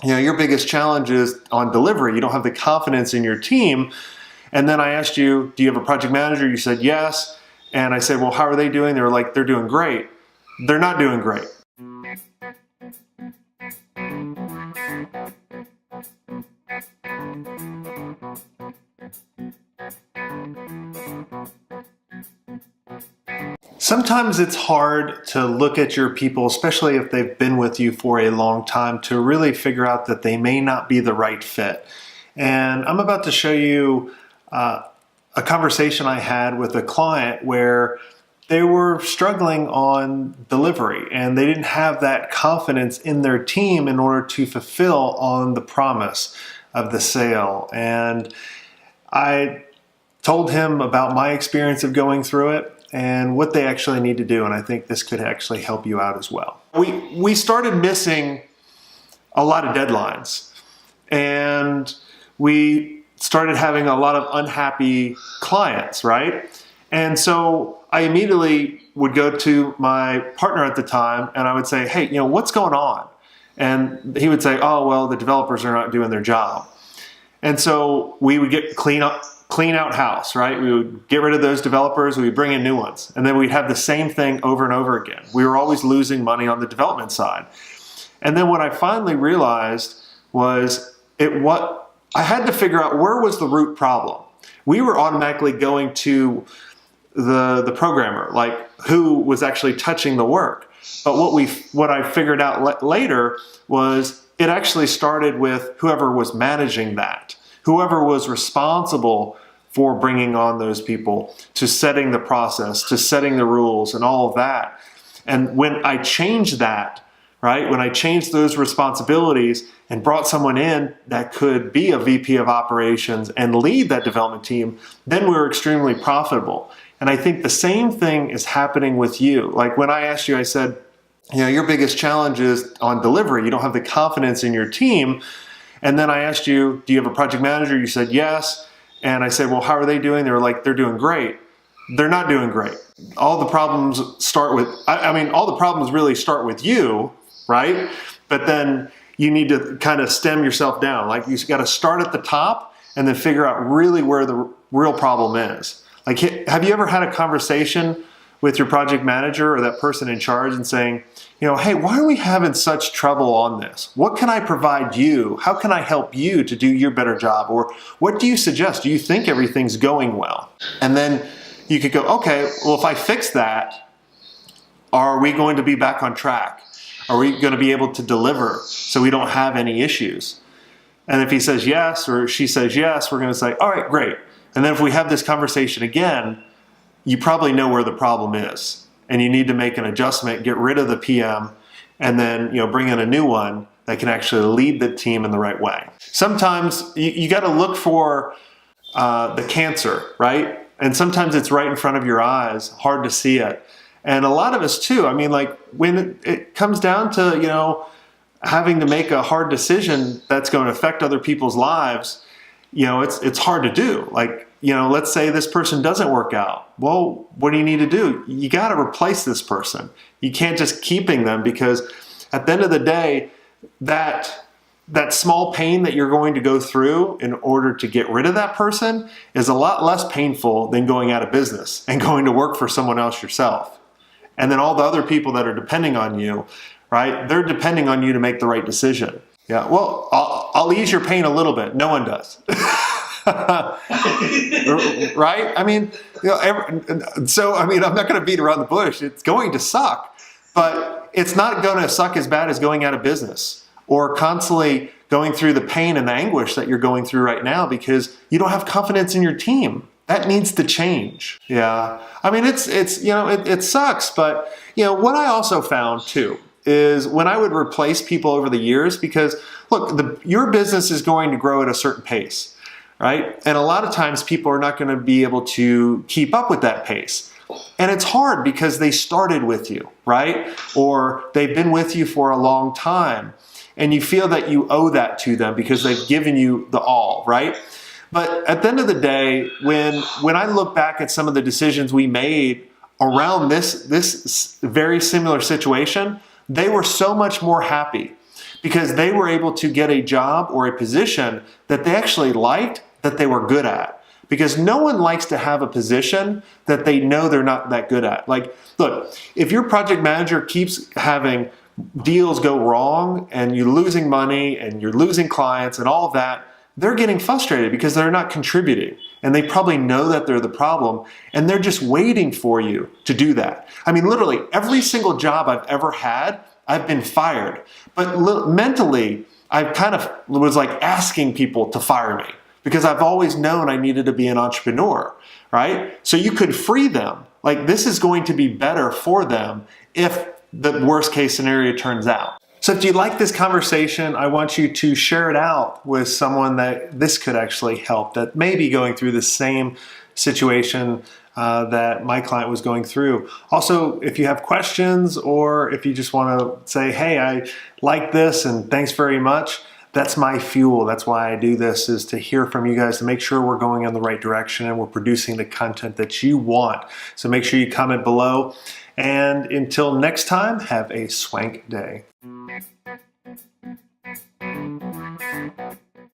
your biggest challenge is on delivery. You don't have the confidence in your team. And then I asked you, do you have a project manager? You said yes. And I said, well, how are they doing? They were like, they're doing great. They're not doing great. Sometimes it's hard to look at your people, especially if they've been with you for a long time, to really figure out that they may not be the right fit. And I'm about to show you a conversation I had with a client where they were struggling on delivery and they didn't have that confidence in their team in order to fulfill on the promise of the sale. And I told him about my experience of going through it and what they actually need to do, and I think this could actually help you out as well. We started missing a lot of deadlines, and we started having a lot of unhappy clients, right? And so I immediately would go to my partner at the time and I would say, hey, what's going on? And he would say, oh, well, the developers are not doing their job. And so we would clean out house, right? We would get rid of those developers, we would bring in new ones, and then we'd have the same thing over and over again. We were always losing money on the development side. And then what I finally realized was I had to figure out where was the root problem. We were automatically going to the programmer, like who was actually touching the work. But what I figured out later was it actually started with whoever was managing that, whoever was responsible for bringing on those people, to setting the process, to setting the rules and all of that. And when I changed that, right, when I changed those responsibilities and brought someone in that could be a VP of operations and lead that development team, then we were extremely profitable. And I think the same thing is happening with you. Like when I asked you, I said, your biggest challenge is on delivery. You don't have the confidence in your team. And then I asked you, do you have a project manager? You said yes. And I said, well, how are they doing? They were like, they're doing great. They're not doing great. All the problems start with, all the problems really start with you, right? But then you need to kind of stem yourself down. Like you got to start at the top and then figure out really where the real problem is. Like, have you ever had a conversation with your project manager or that person in charge and saying, hey, why are we having such trouble on this? What can I provide you? How can I help you to do your better job? Or what do you suggest? Do you think everything's going well? And then you could go, okay, well, if I fix that, are we going to be back on track? Are we going to be able to deliver so we don't have any issues? And if he says yes or she says yes, we're going to say, all right, great. And then if we have this conversation again, you probably know where the problem is. And you need to make an adjustment, get rid of the PM, and then bring in a new one that can actually lead the team in the right way. Sometimes you got to look for the cancer, right? And sometimes it's right in front of your eyes, hard to see it. And a lot of us too, when it comes down to, having to make a hard decision that's going to affect other people's lives, it's hard to do. Like, let's say this person doesn't work out. Well, what do you need to do? You got to replace this person. You can't just keeping them, because at the end of the day, that small pain that you're going to go through in order to get rid of that person is a lot less painful than going out of business and going to work for someone else yourself. And then all the other people that are depending on you, right? They're depending on you to make the right decision. Yeah, well, I'll ease your pain a little bit. No one does. Right? I'm not going to beat around the bush. It's going to suck, but it's not going to suck as bad as going out of business or constantly going through the pain and the anguish that you're going through right now because you don't have confidence in your team. That needs to change. Yeah. It sucks, but what I also found too is when I would replace people over the years, because look, your business is going to grow at a certain pace, right? And a lot of times people are not going to be able to keep up with that pace. And it's hard because they started with you, right? Or they've been with you for a long time and you feel that you owe that to them because they've given you the all, right? But at the end of the day, when I look back at some of the decisions we made around this very similar situation, they were so much more happy because they were able to get a job or a position that they actually liked, that they were good at. Because no one likes to have a position that they know they're not that good at. Like, look, if your project manager keeps having deals go wrong and you're losing money and you're losing clients and all of that, they're getting frustrated because they're not contributing. And they probably know that they're the problem, and they're just waiting for you to do that. I mean, literally, every single job I've ever had, I've been fired. But mentally, I kind of was like asking people to fire me because I've always known I needed to be an entrepreneur, right? So you could free them. Like, this is going to be better for them if the worst case scenario turns out. So if you like this conversation, I want you to share it out with someone that this could actually help, that may be going through the same situation that my client was going through. Also, if you have questions or if you just want to say, hey, I like this and thanks very much, that's my fuel. That's why I do this, is to hear from you guys to make sure we're going in the right direction and we're producing the content that you want. So make sure you comment below. And until next time, have a swank day.